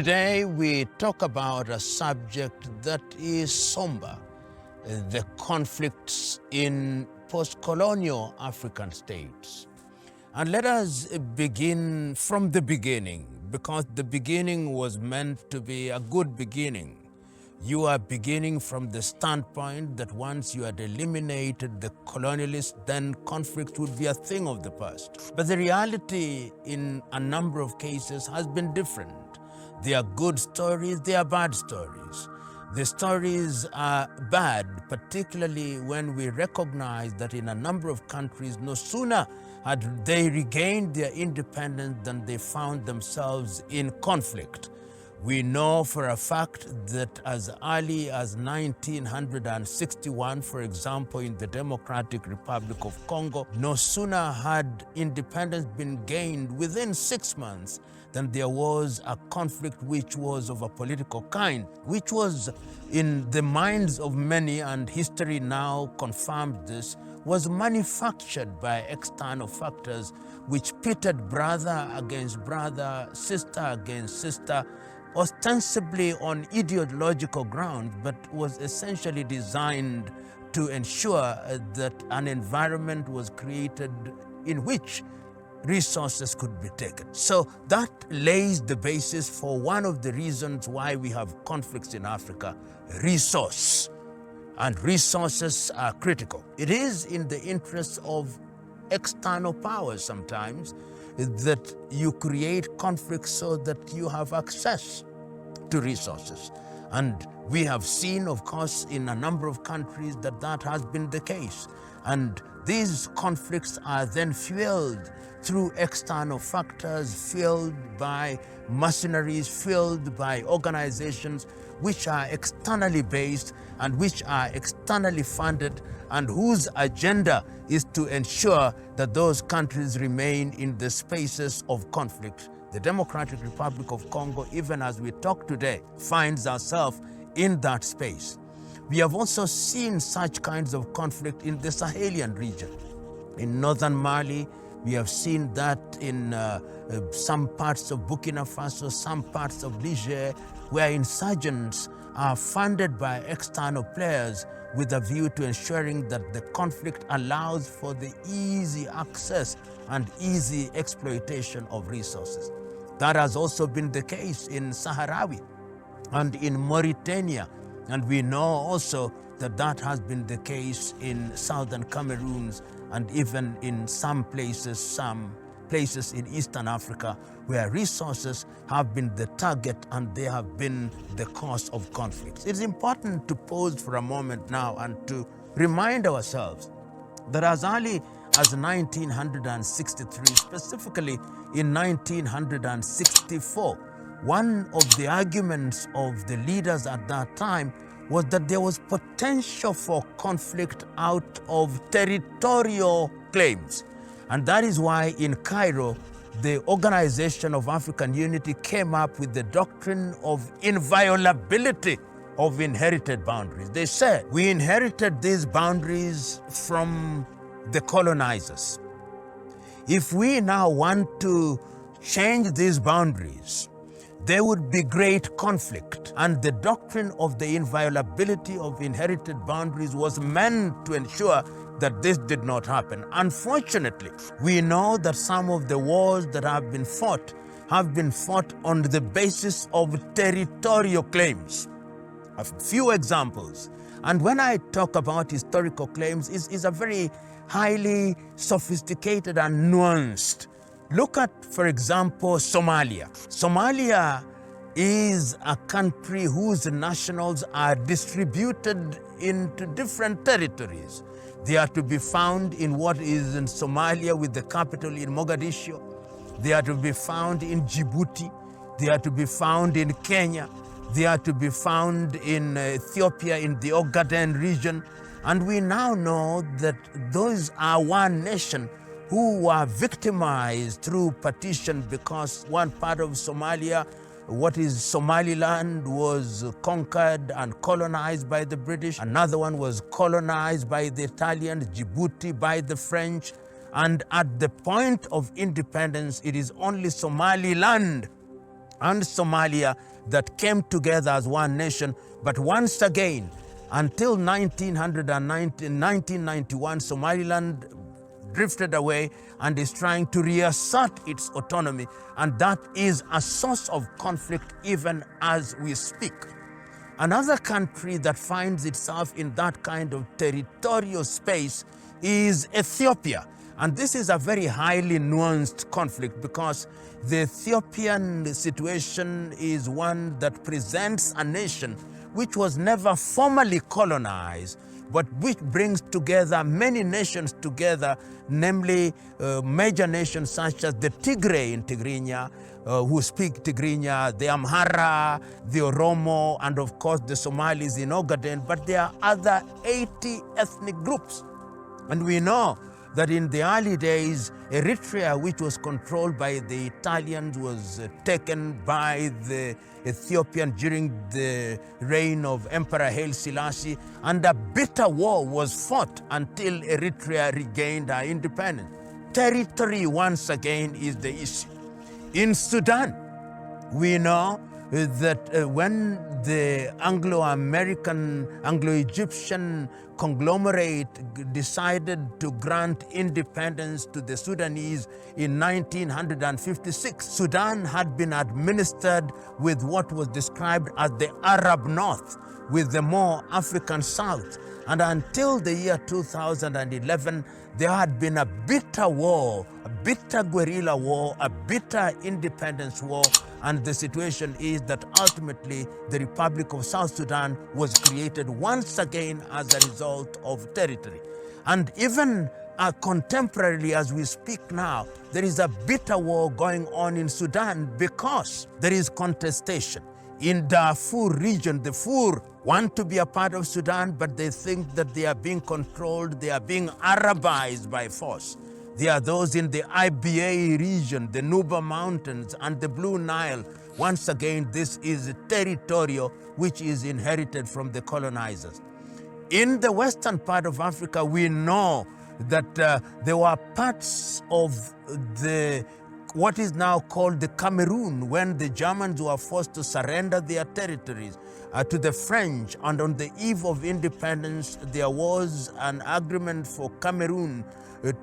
Today we talk about a subject that is somber, the conflicts in post-colonial African states. And let us begin from the beginning, because the beginning was meant to be a good beginning. You are beginning from the standpoint that once you had eliminated the colonialists, then conflict would be a thing of the past. But the reality in a number of cases has been different. There are good stories, there are bad stories. The stories are bad, particularly when we recognize that in a number of countries, no sooner had they regained their independence than they found themselves in conflict. We know for a fact that as early as 1961, for example, in the Democratic Republic of Congo, no sooner had independence been gained within 6 months than there was a conflict which was of a political kind, which was in the minds of many, and history now confirms this, was manufactured by external factors which pitted brother against brother, sister against sister, ostensibly on ideological grounds, but was essentially designed to ensure that an environment was created in which resources could be taken. So that lays the basis for one of the reasons why we have conflicts in Africa: resource. And resources are critical. It is in the interests of external powers sometimes that you create conflicts so that you have access to resources. And we have seen, of course, in a number of countries that that has been the case. And these conflicts are then fueled through external factors, fueled by mercenaries, fueled by organizations which are externally based and which are externally funded, and whose agenda is to ensure that those countries remain in the spaces of conflict. The Democratic Republic of Congo, even as we talk today, finds ourselves in that space. We have also seen such kinds of conflict in the Sahelian region. In northern Mali, we have seen that in some parts of Burkina Faso, some parts of Niger, where insurgents are funded by external players with a view to ensuring that the conflict allows for the easy access and easy exploitation of resources. That has also been the case in Sahrawi and in Mauritania. And we know also that that has been the case in southern Cameroon and even in some places in Eastern Africa, where resources have been the target and they have been the cause of conflicts. It's important to pause for a moment now and to remind ourselves that as early as 1963, specifically in 1964, one of the arguments of the leaders at that time was that there was potential for conflict out of territorial claims. And that is why in Cairo, the Organization of African Unity came up with the doctrine of inviolability of inherited boundaries. They said, we inherited these boundaries from the colonizers. If we now want to change these boundaries, there would be great conflict. And the doctrine of the inviolability of inherited boundaries was meant to ensure that this did not happen. Unfortunately, we know that some of the wars that have been fought on the basis of territorial claims. A few examples. And when I talk about historical claims, it's a very highly sophisticated and nuanced. Look at, for example, Somalia. Somalia is a country whose nationals are distributed into different territories. They are to be found in what is in Somalia, with the capital in Mogadishu. They are to be found in Djibouti. They are to be found in Kenya. They are to be found in Ethiopia, in the Ogaden region. And we now know that those are one nation who were victimized through partition, because one part of Somalia, what is Somaliland, was conquered and colonized by the British. Another one was colonized by the Italians, Djibouti by the French. And at the point of independence, it is only Somaliland and Somalia that came together as one nation. But once again, until 1991, Somaliland drifted away and is trying to reassert its autonomy, and that is a source of conflict even as we speak. Another country that finds itself in that kind of territorial space is Ethiopia. And this is a very highly nuanced conflict because the Ethiopian situation is one that presents a nation which was never formally colonized, but which brings together many nations together, namely major nations such as the Tigray in Tigrinya, who speak Tigrinya, the Amhara, the Oromo, and of course the Somalis in Ogaden, but there are other 80 ethnic groups. And we know that in the early days, Eritrea, which was controlled by the Italians, was taken by the Ethiopian during the reign of Emperor Haile Selassie, and a bitter war was fought until Eritrea regained her independence. Territory, once again, is the issue. In Sudan, we know that when the Anglo-American, Anglo-Egyptian conglomerate decided to grant independence to the Sudanese in 1956, Sudan had been administered with what was described as the Arab North, with the more African South. And until the year 2011, there had been a bitter war, a bitter guerrilla war, a bitter independence war, and the situation is that ultimately the Republic of South Sudan was created once again as a result of territory. And even contemporarily, as we speak now, there is a bitter war going on in Sudan because there is contestation. In Darfur region, the Fur want to be a part of Sudan, but they think that they are being controlled, they are being Arabized by force. There are those in the IBA region, the Nuba Mountains and the Blue Nile. Once again, this is territorial which is inherited from the colonizers. In the western part of Africa, we know that there were parts of what is now called the Cameroon, when the Germans were forced to surrender their territories to the French, and on the eve of independence, there was an agreement for Cameroon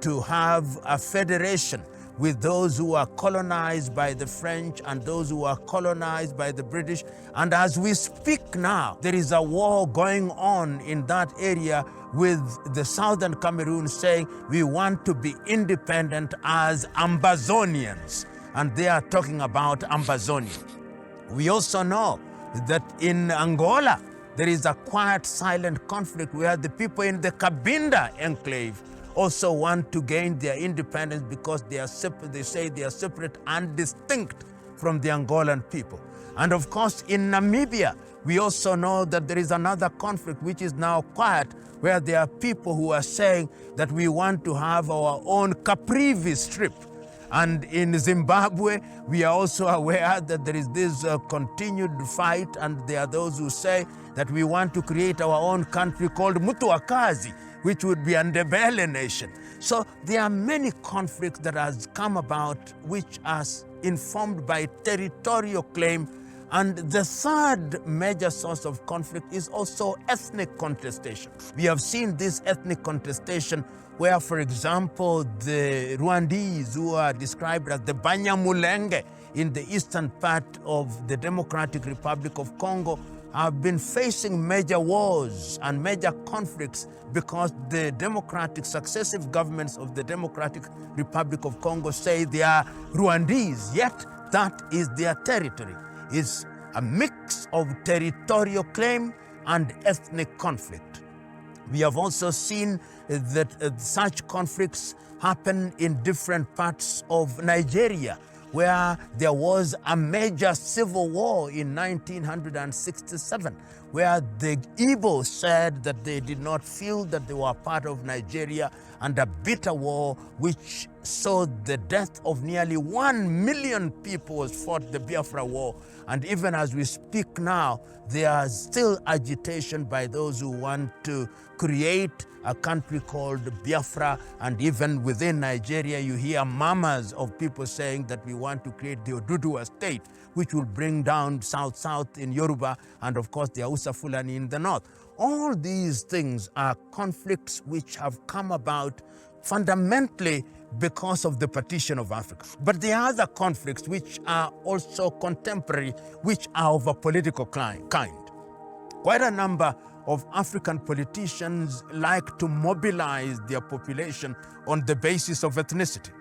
to have a federation with those who are colonized by the French and those who are colonized by the British. And as we speak now, there is a war going on in that area with the southern Cameroon saying we want to be independent as Ambazonians. And they are talking about Ambazonia. We also know that in Angola, there is a quiet, silent conflict where the people in the Cabinda enclave also want to gain their independence because they are separate, they say they are separate and distinct from the Angolan people. And of course, in Namibia, we also know that there is another conflict which is now quiet, where there are people who are saying that we want to have our own Caprivi Strip. And in Zimbabwe, we are also aware that there is this continued fight, and there are those who say that we want to create our own country called Mutuakazi, which would be a Ndebele nation. So there are many conflicts that has come about which are informed by territorial claim. And the third major source of conflict is also ethnic contestation. We have seen this ethnic contestation where, for example, the Rwandese, who are described as the Banyamulenge in the eastern part of the Democratic Republic of Congo, have been facing major wars and major conflicts because the successive governments of the Democratic Republic of Congo say they are Rwandese, yet that is their territory. It's a mix of territorial claim and ethnic conflict. We have also seen that such conflicts happen in different parts of Nigeria, where there was a major civil war in 1967, where the Igbo said that they did not feel that they were part of Nigeria, and a bitter war which saw the death of nearly 1 million people was fought the Biafra War. And even as we speak now, there is still agitation by those who want to create a country called Biafra. And even within Nigeria, you hear murmurs of people saying that we want to create the Oduduwa state, which will bring down South in Yoruba, and of course the Hausa Fulani in the north. All these things are conflicts which have come about fundamentally because of the partition of Africa. But there are other conflicts which are also contemporary, which are of a political kind. Quite a number of African politicians like to mobilize their population on the basis of ethnicity.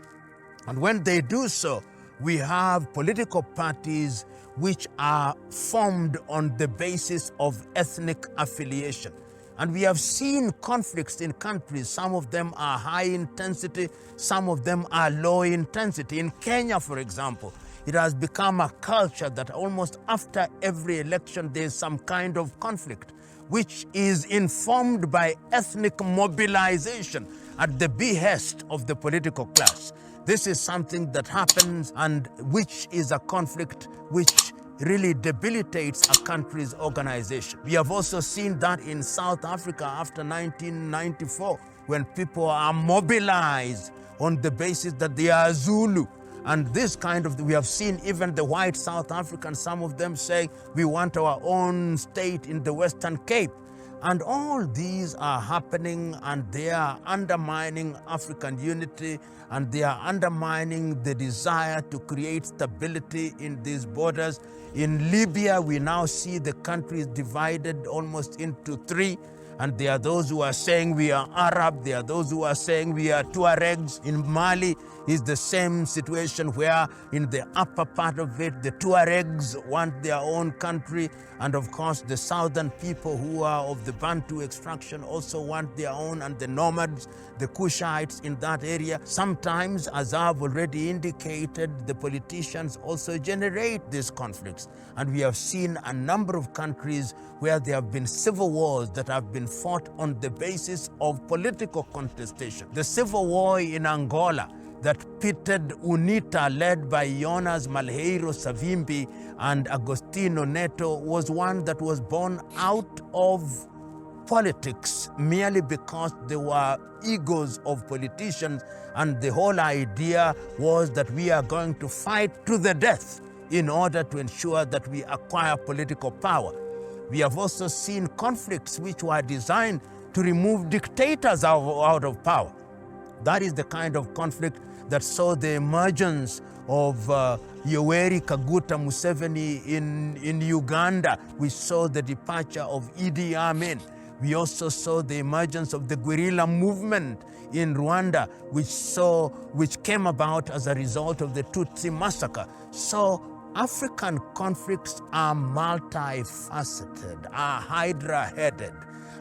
And when they do so, we have political parties which are formed on the basis of ethnic affiliation. And we have seen conflicts in countries. Some of them are high intensity, some of them are low intensity. In Kenya, for example, it has become a culture that almost after every election there's some kind of conflict, which is informed by ethnic mobilization at the behest of the political class. This is something that happens, and which is a conflict which really debilitates a country's organization. We have also seen that in South Africa after 1994, when people are mobilized on the basis that they are Zulu. And this kind of, we have seen even the white South Africans, some of them say, we want our own state in the Western Cape. And all these are happening, and they are undermining African unity, and they are undermining the desire to create stability in these borders. In Libya, we now see the country is divided almost into three. And there are those who are saying we are Arab, there are those who are saying we are Tuaregs. In Mali is the same situation, where in the upper part of it, the Tuaregs want their own country. And of course, the southern people who are of the Bantu extraction also want their own, and the nomads, the Kushites in that area. Sometimes, as I've already indicated, the politicians also generate these conflicts. And we have seen a number of countries where there have been civil wars that have been fought on the basis of political contestation. The civil war in Angola that pitted UNITA, led by Jonas Malheiro Savimbi and Agostinho Neto, was one that was born out of politics merely because there were egos of politicians, and the whole idea was that we are going to fight to the death in order to ensure that we acquire political power. We have also seen conflicts which were designed to remove dictators out of power. That is the kind of conflict that saw the emergence of Yoweri Kaguta Museveni in Uganda. We saw the departure of Idi Amin. We also saw the emergence of the guerrilla movement in Rwanda, which came about as a result of the Tutsi massacre. So African conflicts are multifaceted, are hydra-headed,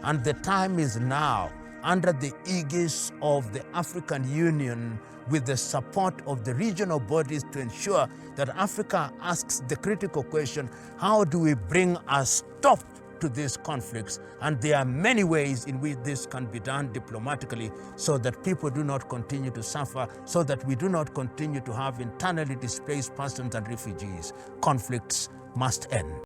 and the time is now, under the aegis of the African Union, with the support of the regional bodies, to ensure that Africa asks the critical question, how do we bring a stop to these conflicts? And there are many ways in which this can be done diplomatically, so that people do not continue to suffer, so that we do not continue to have internally displaced persons and refugees. Conflicts must end.